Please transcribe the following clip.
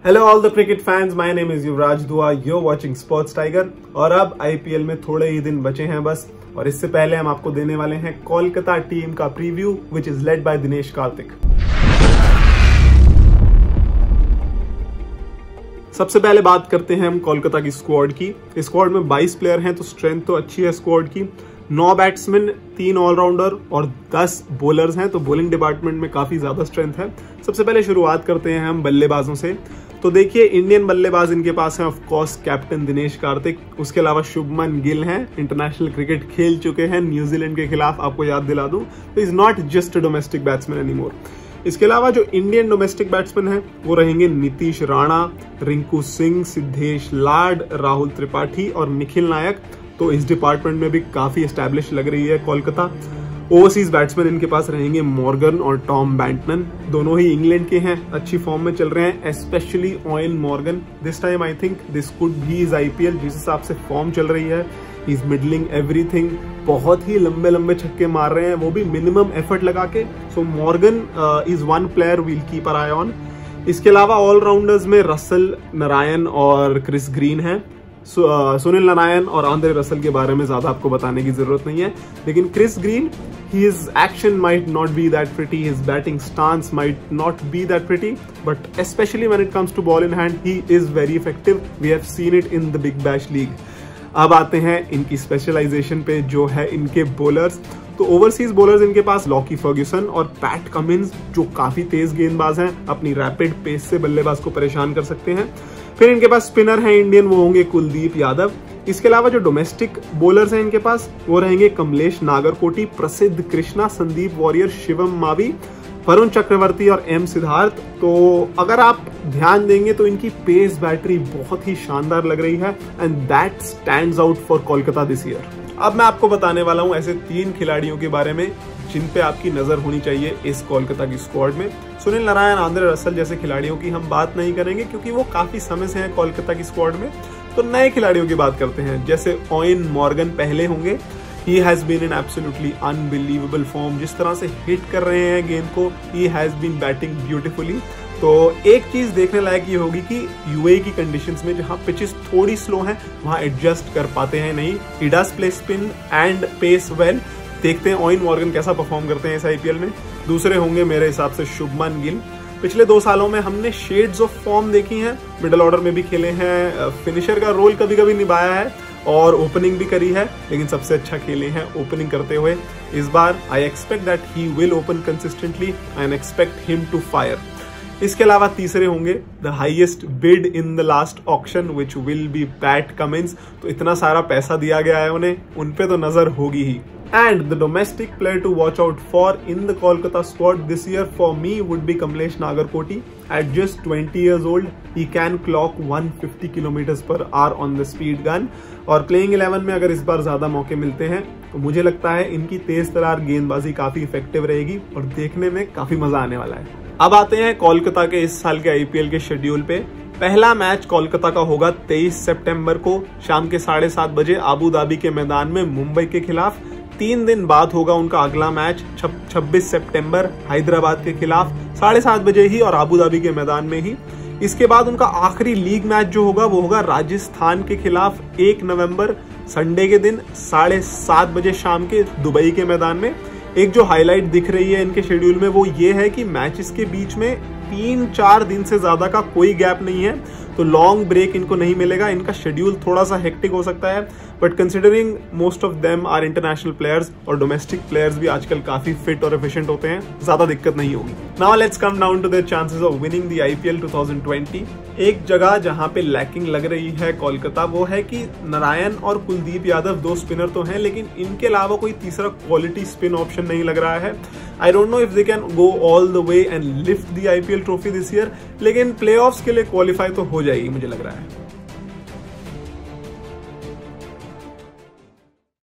Hello all the cricket fans, my name is Yuvraj Dua, you are watching Sports Tiger. और अब IPL में थोड़े ही दिन बचे हैं बस, और इससे पहले हम आपको देने वाले हैं कोलकाता टीम का preview which is led by Dinesh Karthik. सबसे पहले बात करते हैं हम कोलकाता की स्क्वाड की। इस स्क्वाड में 22 प्लेयर हैं, तो स्ट्रेंथ तो अच्छी है स्क्वाड की। 9 बैट्समैन, 3 ऑलराउंडर और 10 बॉलर्स हैं, तो बॉलिंग डिपार्टमेंट में काफी ज्यादा स्ट्रेंथ है। सबसे पहले शुरुआत करते हैं हम बल्लेबाजों से। तो देखिए, इंडियन बल्लेबाज इनके पास हैं of course captain Dinesh Karthik. उसके अलावा शुभमन गिल हैं, इंटरनेशनल क्रिकेट खेल चुके हैं न्यूजीलैंड के खिलाफ, आपको याद दिला दूं। तो is not just a domestic batsman anymore. इसके अलावा जो इंडियन डोमेस्टिक बैट्समैन हैं वो रहेंगे नीतीश राणा, रिंकू सिंह, सिद्धेश लाड, राहुल त्रिपाठी और निखिल नायक। तो इस डिपार्टमेंट में भी काफी एस्टैब्लिश लग रही है कोलकाता। ओवरसीज बैट्समैन इनके पास रहेंगे मॉर्गन और टॉम बैंटन, दोनों ही इंग्लैंड के हैं, अच्छी फॉर्म में चल रहे हैं, specially Eoin Morgan. This time I think this could be his IPL. जिस हिसाब से फॉर्म चल रही है, ही इज मिडलिंग एवरीथिंग, बहुत ही लंबे लंबे छक्के मार रहे हैं, वो भी मिनिमम एफर्ट लगा के। So Morgan is one player we'll keep our eye on. इसके अलावा ऑलराउंडर्स में रसल, नारायण और क्रिस ग्रीन है। सुनील नारायण और आंद्रे रसल के बारे में ज्यादा आपको बताने की जरूरत नहीं है, लेकिन Chris Green, his action might not be that pretty, his batting stance might not be that pretty, but especially when it comes to ball in hand, he is very effective. We have seen it in the Big Bash League. अब आते हैं इनकी specialisation पे, जो है इनके bowlers. तो overseas bowlers इनके पास लॉकी फर्ग्यूसन और पैट कमिंस, जो काफी तेज गेंदबाज हैं, अपनी रैपिड पेस से बल्लेबाज को परेशान कर सकते हैं। फिर इनके पास स्पिनर हैं इंडियन, वो होंगे कुलदीप यादव। इसके अलावा जो डोमेस्टिक बॉलर्स हैं इनके पास, वो रहेंगे कमलेश नागरकोटी, प्रसिद्ध कृष्णा, संदीप वॉरियर, शिवम मावी, वरुण चक्रवर्ती और एम सिद्धार्थ। तो अगर आप ध्यान देंगे तो इनकी पेस बैटरी बहुत ही शानदार लग रही है, and that stands out for Kolkata this year. अब मैं आपको बताने वाला हूं ऐसे 3 खिलाड़ियों के बारे में जिन पे आपकी नजर होनी चाहिए इस कोलकाता की स्क्वाड में। सुनील नारायण, आंद्रे रसल जैसे खिलाड़ियों की हम बात नहीं करेंगे क्योंकि वो काफी समय से हैं कोलकाता की स्क्वाड में। तो नए खिलाड़ियों की बात करते हैं, जैसे ओवेन मॉर्गन पहले होंगे। He has been in absolutely unbelievable form, जिस तरह से हिट कर रहे हैं गेंद को, he has been batting beautifully. तो एक चीज देखने लायक ये होगी कि यूएई की कंडीशंस में जहां पिचेस थोड़ी स्लो हैं, वहां एडजस्ट कर पाते हैं नहीं। He does play spin and pace well. देखते हैं ओवेन मॉर्गन कैसा परफॉर्म करते हैं इस आईपीएल में। दूसरे होंगे मेरे हिसाब से शुभमन गिल। पिछले 2 सालों में हमने शेड्स ऑफ फॉर्म देखी हैं, मिडिल ऑर्डर में भी खेले हैं, फिनिशर का रोल कभी कभी निभाया है और ओपनिंग भी करी है, लेकिन सबसे अच्छा खेले हैं ओपनिंग करते हुए। इस बार I expect that he will open consistently and expect him to fire. इसके अलावा तीसरे होंगे the highest bid in the last auction which will be Pat Cummins. तो इतना सारा पैसा दिया गया है उन्हें, उनपे तो नजर होगी ही। And the domestic player to watch out for in the Kolkata squad this year for me would be Kamlesh Nagarkoti. At just 20 years old, he can clock 150 km/h on the speed gun. और playing 11 में अगर इस बार ज्यादा मौके मिलते हैं तो मुझे लगता है इनकी तेज तरार गेंदबाजी काफी इफेक्टिव रहेगी और देखने में काफी मजा आने वाला है। अब आते हैं कोलकाता के इस साल के आईपीएल के शेड्यूल पे। पहला मैच कोलकाता का होगा 23 सितंबर को शाम के 7:30 बजे आबू धाबी के मैदान में मुंबई के खिलाफ। 3 दिन बाद होगा उनका अगला मैच 26 सितंबर हैदराबाद के खिलाफ 7:30 बजे ही और आबू धाबी के मैदान में ही। इसके बाद उनका आखिरी लीग मैच जो होगा वो होगा राजस्थान के खिलाफ 1 नवंबर संडे के दिन 7:30 बजे शाम के दुबई के मैदान में। एक जो हाईलाइट दिख रही है इनके शेड्यूल में वो ये है कि मैचेस के बीच में 3-4 दिन से ज्यादा का कोई गैप नहीं है, तो लॉन्ग ब्रेक इनको नहीं मिलेगा। इनका शेड्यूल थोड़ा सा हेक्टिक हो सकता है, but considering most of them are international players और डोमेस्टिक प्लेयर्स भी आजकल काफी फिट और एफिशिएंट होते हैं, ज्यादा दिक्कत नहीं होगी। Now let's come down to their chances of winning the IPL 2020। एक जगह जहां पे लैकिंग लग रही है कोलकाता, वो है कि नारायण और कुलदीप यादव 2 स्पिनर तो हैं, लेकिन इनके अलावा कोई तीसरा क्वालिटी स्पिन ऑप्शन नहीं लग रहा है। I don't know if they can go all the way and lift the IPL trophy this year, लेकिन प्लेऑफ्स के लिए क्वालिफाई तो हो जाएगी मुझे लग रहा है।